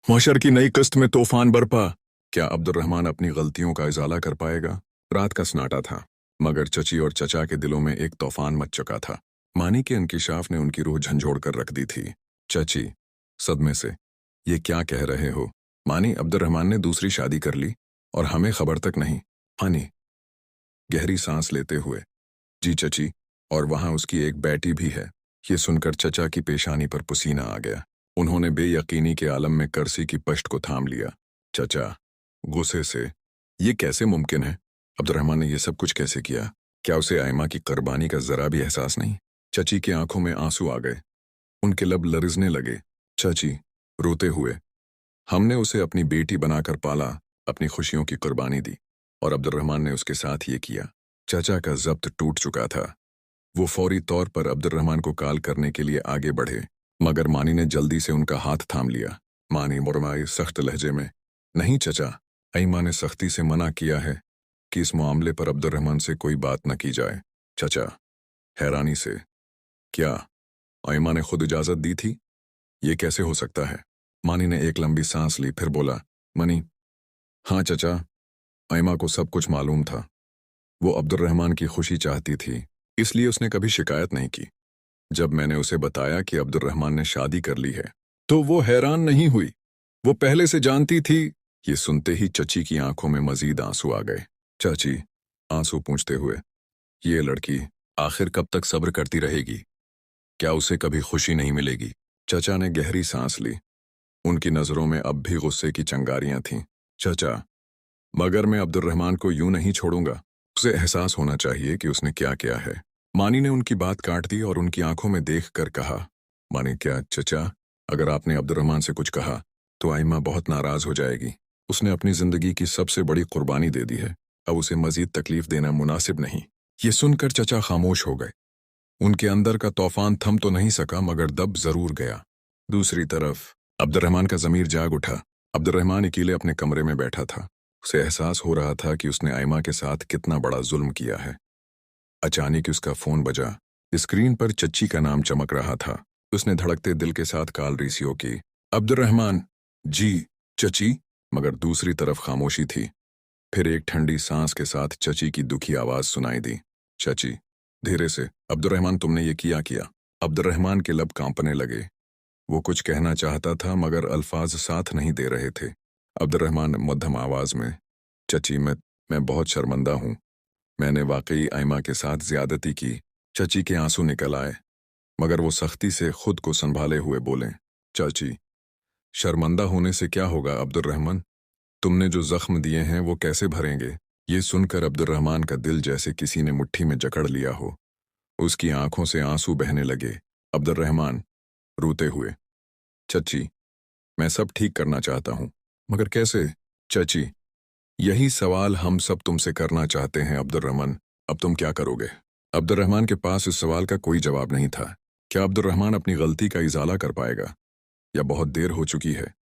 माशर की नई किस्त में तूफान बरपा। क्या अब्दुर्रहमान अपनी गलतियों का इजाला कर पाएगा? रात का सन्नाटा था, मगर चची और चचा के दिलों में एक तूफान मच चुका था। मानी के इंकिशाफ ने उनकी रूह झंझोड़ कर रख दी थी। चची सदमे से, ये क्या कह रहे हो? मानी, अब्दुर्रहमान ने दूसरी शादी कर ली और हमें खबर तक नहीं। मानी गहरी सांस लेते हुए, जी चची, और वहां उसकी एक बेटी भी है। ये सुनकर चचा की पेशानी पर पसीना आ गया। उन्होंने बेयकीनी के आलम में करसी की पश्त को थाम लिया। चचा गुस्से से, ये कैसे मुमकिन है? अब्दुर्रहमान ने यह सब कुछ कैसे किया? क्या उसे आयमा की कुर्बानी का जरा भी एहसास नहीं? चची की आंखों में आंसू आ गए, उनके लब लरजने लगे। चची रोते हुए, हमने उसे अपनी बेटी बनाकर पाला, अपनी खुशियों की कुर्बानी दी, और अब्दुर्रहमान ने उसके साथ ये किया। चचा का जब्त टूट चुका था। वो फौरी तौर पर अब्दुर्रहमान को कॉल करने के लिए आगे बढ़े, मगर मानी ने जल्दी से उनका हाथ थाम लिया। मानी मुरमाई सख्त लहजे में, नहीं चचा, आयमा ने सख्ती से मना किया है कि इस मामले पर अब्दुर्रहमान से कोई बात न की जाए। चचा हैरानी से, क्या आयमा ने खुद इजाजत दी थी? ये कैसे हो सकता है? मानी ने एक लंबी सांस ली, फिर बोला, मनी, हाँ चचा, आयमा को सब कुछ मालूम था। वो अब्दुर्रहमान की खुशी चाहती थी, इसलिए उसने कभी शिकायत नहीं की। जब मैंने उसे बताया कि अब्दुर्रहमान ने शादी कर ली है, तो वो हैरान नहीं हुई। वो पहले से जानती थी। ये सुनते ही चची की आंखों में मजीद आंसू आ गए। चाची आंसू पूंछते हुए, ये लड़की आखिर कब तक सब्र करती रहेगी? क्या उसे कभी खुशी नहीं मिलेगी? चचा ने गहरी सांस ली। उनकी नजरों में अब भी गुस्से की चिंगारियां थीं। चचा, मगर मैं अब्दुर्रहमान को यूं नहीं छोड़ूंगा। उसे एहसास होना चाहिए कि उसने क्या किया है। मानी ने उनकी बात काट दी और उनकी आंखों में देख कर कहा, मानी, क्या चचा, अगर आपने अब्दुर्रहमान से कुछ कहा तो आयमा बहुत नाराज हो जाएगी। उसने अपनी जिंदगी की सबसे बड़ी कुर्बानी दे दी है, अब उसे मजीद तकलीफ देना मुनासिब नहीं। ये सुनकर चचा खामोश हो गए। उनके अंदर का तूफान थम तो नहीं सका, मगर दब जरूर गया। दूसरी तरफ अब्दुर्रहमान का जमीर जाग उठा। अब्दुर्रहमान अकेले अपने कमरे में बैठा था। उसे एहसास हो रहा था कि उसने आयमा के साथ कितना बड़ा जुल्म किया है। अचानक उसका फोन बजा। स्क्रीन पर चच्ची का नाम चमक रहा था। उसने धड़कते दिल के साथ कॉल रिसीव की। अब्दुर्रहमान, जी चची, मगर दूसरी तरफ खामोशी थी। फिर एक ठंडी सांस के साथ चची की दुखी आवाज सुनाई दी, चची, धीरे से, अब्दुर्रहमान, तुमने ये किया? अब्दुर्रहमान के लब कांपने लगे। वो कुछ कहना चाहता था, मगर अल्फाज साथ नहीं दे रहे थे। अब्दुर्रहमान मध्यम आवाज में, चची, मैं बहुत शर्मिंदा हूं। मैंने वाकई आयमा के साथ ज्यादती की। चची के आंसू निकल आए, मगर वो सख्ती से खुद को संभाले हुए बोले, चाची, शर्मिंदा होने से क्या होगा अब्दुर्रहमान? तुमने जो जख्म दिए हैं वो कैसे भरेंगे? ये सुनकर अब्दुर्रहमान का दिल जैसे किसी ने मुट्ठी में जकड़ लिया हो। उसकी आंखों से आंसू बहने लगे। अब्दुर्रहमान रोते हुए, चची, मैं सब ठीक करना चाहता हूं, मगर कैसे? चची, यही सवाल हम सब तुमसे करना चाहते हैं अब्दुर्रहमान, अब तुम क्या करोगे? अब्दुर्रहमान के पास इस सवाल का कोई जवाब नहीं था। क्या अब्दुर्रहमान अपनी गलती का इजाला कर पाएगा, या बहुत देर हो चुकी है?